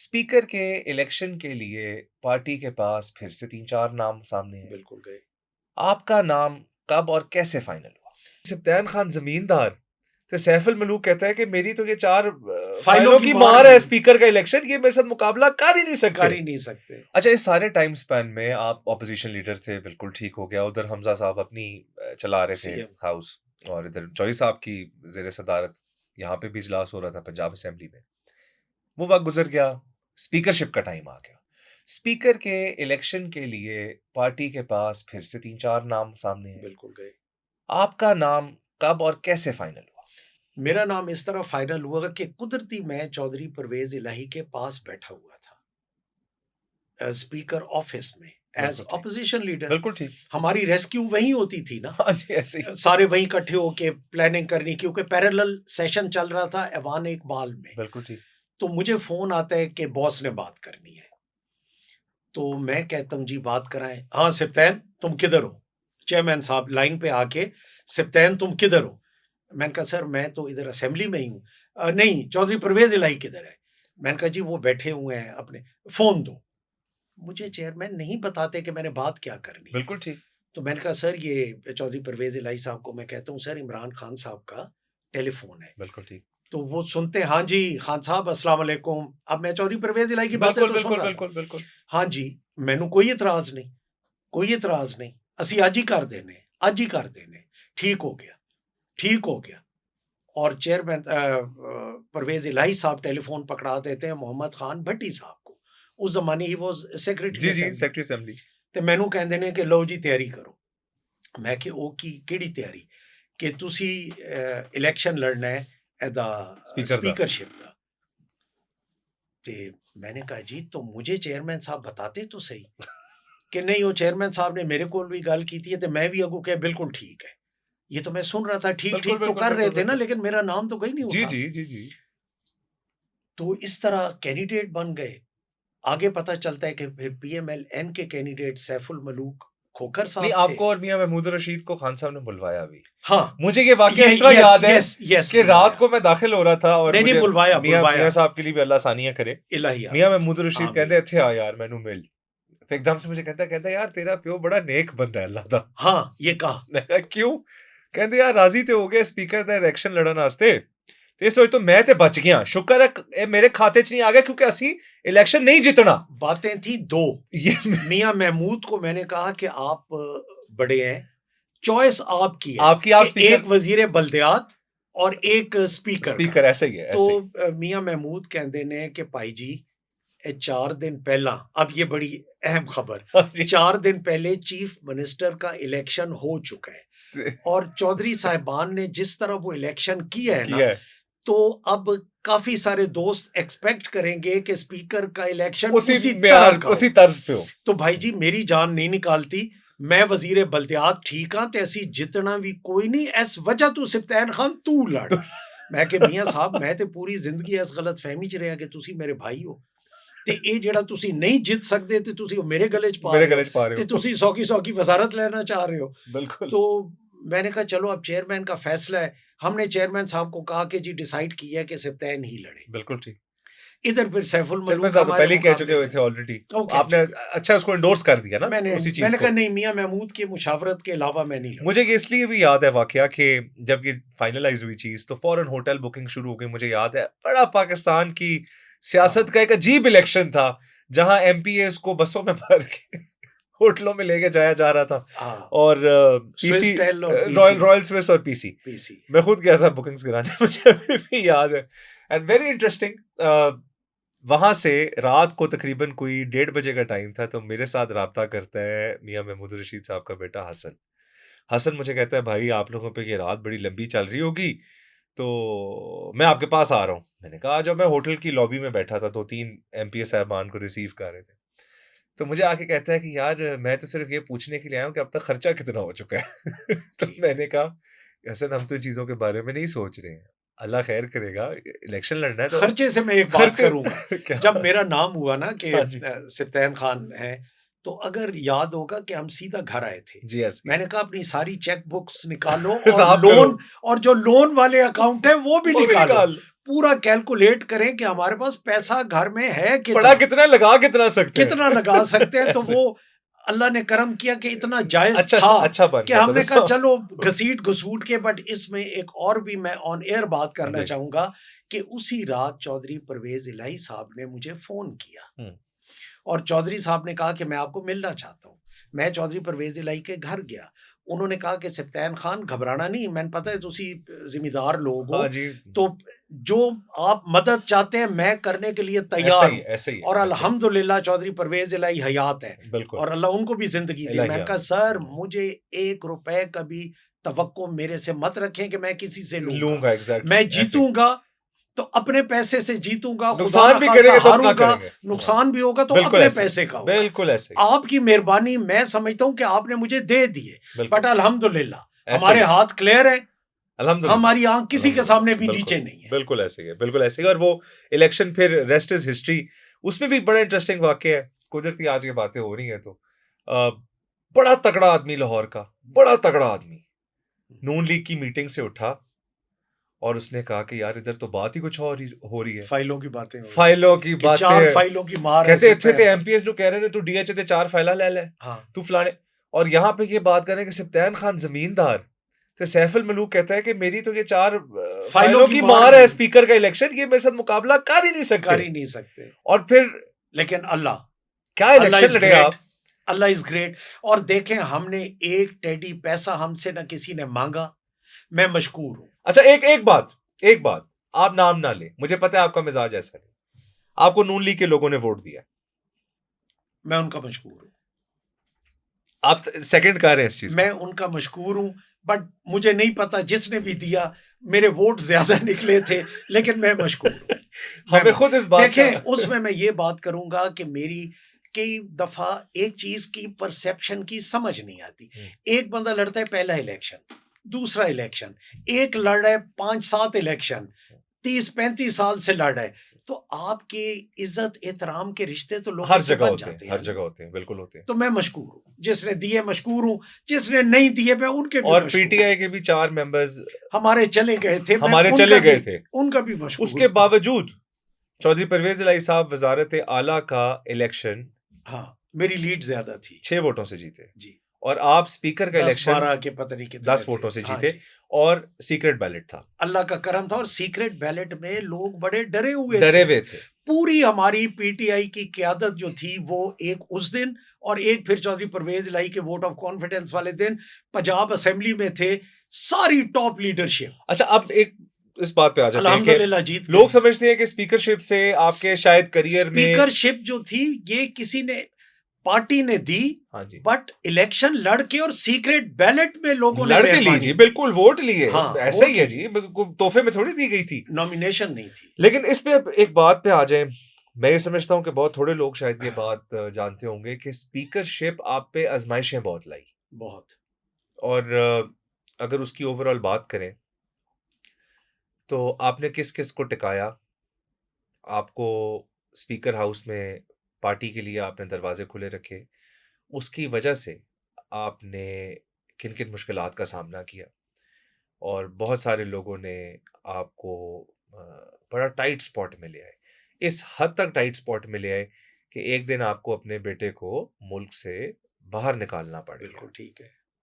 Speaker के election के लिए पार्टी के पास फिर से 3-4 नाम सामने हैं। बिल्कुल गए। आपका नाम कब और कैसे फाइनल हुआ? सफ्तान खान ज़मींदार तो सैफ अल मलूक कहता है कि मेरी तो ये 4 फाइलों की मार है स्पीकर का इलेक्शन, ये मेरे साथ मुकाबला कर ही नहीं सकते। अच्छा, इस सारे टाइम स्पैन में आप ऑपोजिशन लीडर थे, बिल्कुल ठीक हो गया। उधर हमजा साहब अपनी चला रहे थे सीएम। हाउस, और इधर जॉय साहब की ज़ेर सदारत यहाँ पे भी इजलास हो रहा था पंजाब असेंबली में। वो वक्त गुजर गया, स्पीकरशिप का टाइम आ गया। स्पीकर के इलेक्शन के लिए पार्टी के पास फिर से 3-4 नाम सामने हैं। बिल्कुल गए। आपका नाम कब और कैसे फाइनल हुआ? मेरा नाम इस तरह फाइनल हुआ कि कुदरती मैं चौधरी परवेज इलाही के पास बैठा हुआ था स्पीकर ऑफिस में एज बिल्कुल ठीक। Opposition leader. बिल्कुल ठीक। हमारी रेस्क्यू वहीं होती थी ना। हाँ जी, ऐसे ही। सारे वहीं इकट्ठे होके प्लानिंग करनी, क्योंकि पैरेलल सेशन चल रहा था ऐवान इकबाल में। बिल्कुल ठीक। तो मुझे फोन आता है कि बॉस ने बात करनी है। तो मैं कहता हूँ जी बात कराएं। हाँ सिप्तैन तुम किधर हो? चेयरमैन साहब लाइन पे आके, सिप्तैन तुम किधर हो? मैंने कहा सर मैं तो इधर असेंबली में ही हूँ। नहीं, चौधरी परवेज इलाही किधर है? मैंने कहा जी वो बैठे हुए हैं अपने, फोन दो। मुझे चेयरमैन नहीं बताते कि मैंने बात क्या करनी है। बिल्कुल ठीक। तो मैंने कहा सर ये चौधरी परवेज इलाही साहब को मैं कहता हूँ सर इमरान खान साहब का टेलीफोन है। बिल्कुल ठीक। तो वो सुनते हैं, हाँ जी खान साहब अस्सलाम वालेकुम। अब मैं चौधरी परवेज इलाही की बातें तो सुन रहा था। बिल्कुल। हाँ जी, मैनू कोई इतराज नहीं, कोई इतराज नहीं, ਅਸੀਂ ਅੱਜ ਹੀ ਕਰ ਦੇਣੇ, ਅੱਜ ਹੀ ਕਰ ਦੇਣੇ। ठीक हो गया, ठीक हो गया। और चेयरमैन परवेज इलाही साहब टेलीफोन पकड़ा देते हैं मोहम्मद खान भट्टी साहब को। उस जमाने ही वो सेक्रेटरी जी, सेक्रेटरी असेंबली। ਤੇ ਮੈਨੂੰ ਕਹਿੰਦੇ ਨੇ ਕਿ ਲਓ ਜੀ ਤਿਆਰੀ ਕਰੋ। ਮੈਂ ਕਿ ਉਹ ਕੀ ਕਿਹੜੀ ਤਿਆਰੀ? ਕਿ ਤੁਸੀਂ ਇਲੈਕਸ਼ਨ ਲੜਨਾ ਹੈ ਇਹਦਾ स्पीकरशिप का। तो मैंने कहा जी तो मुझे चेयरमैन साहब बताते तो सही कि नहीं, वो चेयरमैन साहब ने मेरे को भी गल की थी, तो मैं भी अगू कहा बिल्कुल ठीक है। ये तो मैं सुन रहा था, ठीक ठीक तो कर रहे थे ना, लेकिन मेरा नाम तो कहीं नहीं उठा। जी। तो इस तरह कैंडिडेट बन गए। आगे पता चलता है कि फिर पीएमएल-एन के कैंडिडेट सैफुल मलूक खोखर साहब नहीं, थे। आपको और मियां महमूद रशीद को खान साहब ने बुलवाया भी। हाँ, मुझे ये वाकया इस तरह याद है कि रात को मैं दाखिल हो रहा था और नहीं बुलवाया मियां साहब के लिए भी अल्लाह सानिया करे। इलाहिया मियां महमूद रशीद कहते थे आ यार मैनू मिल। तो एकदम से मुझे कहता यार तेरा प्यो बड़ा नेक बंदा है अल्लाह दा। हाँ ये कहा। मैं कहा क्यों? कहते यार राजी ते हो गए स्पीकर दा इलेक्शन लड़न वास्ते, ते इस वजह तो मैं ते बच गया। शुक्र है मेरे खाते च नहीं आ गया, क्योंकि असी इलेक्शन नहीं जितना। बातें थी दो। मियां महमूद को मैंने कहा कि आप बड़े हैं, चॉइस आपकी है, आपकी आप कि एक वजीर बल्दियात और एक स्पीकर ऐसे ही है। तो मियां महमूद कहते ने कि भाई जी 4 दिन पहला, अब ये बड़ी अहम खबर, 4 दिन पहले चीफ मिनिस्टर का इलेक्शन हो चुका है और चौधरी साहिबान ने जिस तरह वो इलेक्शन किया है ना, तो अब काफी सारे दोस्त एक्सपेक्ट करेंगे कि स्पीकर का इलेक्शन उसी तर्ज पे हो। तो भाई जी मेरी जान नहीं निकालती, मैं वजीर बल्दियात ठीक हाँ, ते असी जितना भी कोई नहीं, इस वजह तू सिप्तैन खान तू लड़। मैं कि मियां साहब मैं ते पूरी जिंदगी इस गलत फहमी च रहा कि तुसी मेरे भाई हो, ते ये जेड़ा तुसी नहीं जित सकते ते तुसी मेरे गले च पा रहे हो, ते तुसी सौकी वजारत लेना चाह रहे हो। बिल्कुल। तो मैंने कहा चलो अब चेयरमैन का फैसला है। हमने चेयरमैन साहब को कहा कि जी डिसाइड किया है कि सिप्तैन ही लड़े। बिल्कुल ठीक। इधर फिर सैफुल मलूक तो पहले कह चुके हुए थे ऑलरेडी, आपने अच्छा उसको एंडोर्स कर दिया ना उसी चीज को। मैंने कहा नहीं, मियां महमूद के मुशावरत के अलावा मैं नहीं लड़ूंगा। मुझे इसलिए भी याद है वाकया कि जब ये फाइनलाइज हुई चीज तो फौरन होटल बुकिंग शुरू हो गई। मुझे याद है बड़ा पाकिस्तान की सियासत का एक अजीब इलेक्शन था, जहां एमपीएस को बसों में भर के होटलों में लेके जाया जा रहा था, और पीसी रॉयल स्विस और पीसी मैं खुद गया था बुकिंग्स कराने, मुझे अभी भी याद है। एंड वेरी इंटरेस्टिंग, वहां से रात को तकरीबन कोई 1:30 बजे का टाइम था, तो मेरे साथ राब्ता करता है मियां महमूद रशीद साहब का बेटा हसन मुझे कहता है भाई आप लोगों पे ये रात बड़ी लंबी चल रही होगी, तो मैं आपके पास आ रहा हूँ। मैंने कहा जब मैं होटल की लॉबी में बैठा था, 2-3 एमपीए साहबान को रिसीव कर रहे थे, तो मुझे आके कहता है कि यार मैं तो सिर्फ ये पूछने के लिए आया हूँ कि अब तक खर्चा कितना हो चुका है। तो मैंने कहा हसन हम तो चीजों के बारे में नहीं सोच रहे हैं, अल्लाह खैर करेगा, इलेक्शन लड़ना है तो खर्चे से मैं एक बात करूंगा। जब मेरा नाम हुआ ना कि सिप्तैन खान है, तो अगर याद होगा कि हम सीधा घर आए थे। जी मैंने कहा अपनी सारी चेक बुक्स निकालो और लोन, और जो लोन वाले अकाउंट है वो भी निकालो, पूरा कैलकुलेट करें कि हमारे पास पैसा घर में है पड़ा कितना, लगा कितना सकते हैं। कितना लगा सकते हैं। तो ऐसे। वो अल्लाह ने करम किया कि इतना जायज अच्छा था अच्छा बन कि गया था हमने कहा तो चलो घसीट घसूट के। बट इसमें एक और भी मैं ऑन एयर बात करना जी। चाहूंगा कि उसी रात चौधरी परवेज इलाही साहब ने मुझे फोन किया और चौधरी साहब ने कहा कि मैं आपको मिलना चाहता हूँ। मैं चौधरी परवेज इलाही के घर गया। उन्होंने कहा कि सप्तान खान घबराना नहीं, मैंने पता है तुसी जिम्मेदार लोग हो, हाँ जी। तो जो आप मदद चाहते हैं मैं करने के लिए ऐसा तैयार ही हूँ। ऐसे ही और है, ऐसे ही। अल्हम्दुलिल्लाह चौधरी परवेज इलाही हयात है बिल्कुल। और अल्लाह उनको भी जिंदगी दे। इलाही मैंने कहा आमीन। सर मुझे 1 रुपए का भी तवक्को मेरे से मत रखें कि मैं किसी से लूंगा। लूंगा एग्जैक्टली मैं ऐसे ही। जीतूंगा तो अपने पैसे से जीतूंगा, खुदा नुकसान ना भी खास्ता करेंगे तो अपना हारूंगा, करेंगे। नुकसान भी होगा तो बिल्कुल अपने ऐसे ही। पैसे का होगा। बिल्कुल ऐसे ही। आपकी मेहरबानी मैं समझता हूं कि आपने मुझे दे दिए, बिल्कुल बट अल्हम्दुलिल्लाह ऐसे हमारे ही। हाथ क्लियर है, अल्हम्दुलिल्लाह। हमारी आंख किसी के सामने भी बिल्कुल नीचे नहीं है। बिल्कुल ऐसे ही है, बिल्कुल ऐसे ही। और वो इलेक्शन फिर रेस्ट इज हिस्ट्री, उसमें भी बड़ा इंटरेस्टिंग वाक्य है। कुदरती आज की बातें हो रही हैं तो बड़ा तगड़ा आदमी लाहौर का, बड़ा तगड़ा आदमी नून लीग की मीटिंग से उठा और उसने कहा कि यार इधर तो बात ही कुछ और ही हो रही है। फाइलों की बातें हो रही फाइलों की कि बातें 4 हैं। फाइलों की मार कहते ऐसे इतने पैर थे पर। एमपीएस नु कह रहे ने तू डीएच ते 4 फाइला ले ले, हाँ तू फलाने। और यहाँ पे ये बात करें कि सप्तान खान जमींदार, तो सैफुल मलूक कहता है कि मेरी तो ये 4 फाइलों फाइलों की की मार मार है, नहीं स्पीकर का इलेक्शन, ये मेरे साथ मुकाबला कर ही नहीं कर सकते। ही नहीं सकते। और फिर लेकिन अल्लाह क्या अल्लाह इलेक्शन इज लड़े ग्रेट, आप। अल्लाह इज ग्रेट। और देखें हमने एक टेडी पैसा हमसे ना किसी ने मांगा, मैं मशकूर हूं। अच्छा एक बात आप नाम ना ले, मुझे पता है आपका मिजाज ऐसा नहीं। आपको नून लीग के लोगों ने वोट दिया, मैं उनका मशकूर हूं, आप सेकंड कर रहे हैं इस चीज मैं उनका मशकूर हूं। बट मुझे नहीं पता जिसने भी दिया मेरे वोट ज्यादा निकले थे, लेकिन मैं मशकूर हूं। हमें खुद इस बात देखें का उसमें मैं ये बात करूंगा कि मेरी कई दफा एक चीज की परसेप्शन की समझ नहीं आती। एक बंदा लड़ता है पहला इलेक्शन, दूसरा इलेक्शन, एक लड़ रहा है 5-7 इलेक्शन, 30-35 साल से लड़ रहा है। तो आपके इज्जत एहतराम के रिश्ते तो लोगों हर से जगह बन होते हैं, जाते हर हैं। जगह होते हैं, बिल्कुल होते हैं। तो मैं मशकूर हूँ, जिसने दिए मशकूर हूँ, जिसने नहीं दिए मैं उनके भी और मशकूर हूँ। पीटीआई के भी 4 मेंबर्स हमारे चले गए थे, मैं हमारे उनका चले गए भी थे। उनका भी मशकूर उसके हूँ। बावजूद चौधरी परवेज इलाही साहब वजारत आला का इलेक्शन हाँ मेरी लीड ज्यादा थी 6 वोटों से जीते जी, और आप स्पीकर का इलेक्शन 10-12 के पता नहीं कितने 10 थे। वोटों से हाँ जीते जी, और सीक्रेट बैलेट था। अल्लाह का करम था। और सीक्रेट बैलेट में लोग बड़े डरे हुए डरे थे। हुए थे। पूरी हमारी पीटीआई की क्यादत जो थी वो एक उस दिन और एक फिर चौधरी परवेज इलाही के वोट ऑफ कॉन्फिडेंस वाले दिन पंजाब असेंबली में थे, सारी टॉप लीडरशिप। अच्छा अब एक इस बात पे आ जाते हैं कि अल्हम्दुलिल्लाह जीत लोग गए। समझते हैं कि स्पीकरशिप से आपके शायद करियर में स्पीकरशिप जो थी ये किसी ने पार्टी ने दी, हाँ जी बट इलेक्शन लड़के और सीक्रेट बैलेट में लोगों ने लड़के मेहरबानी लीजिए, की। बिल्कुल वोट लिए, हाँ ऐसा वोट ही है ली, जी, बिल्कुल तोहफे में थोड़ी दी गई थी। नॉमिनेशन नहीं थी। लेकिन इस पे अब एक बात पे आ जाए, मैं ये समझता हूँ कि बहुत थोड़े लोग शायद ये बात जानते होंगे कि स्पीकरशिप आप पे आजमाइशें बहुत लाई। बहुत। और अगर उसकी ओवरऑल बात करें तो आपने किस किस को टिकाया, आपको स्पीकर हाउस में पार्टी के लिए आपने दरवाजे खुले रखे, उसकी वजह से आपने किन किन मुश्किलात का सामना किया और बहुत सारे लोगों ने आपको बड़ा टाइट स्पॉट में ले आए, इस हद तक टाइट स्पॉट में ले आए कि एक दिन आपको अपने बेटे को मुल्क से बाहर निकालना पड़ गया। बिल्कुल ठीक है।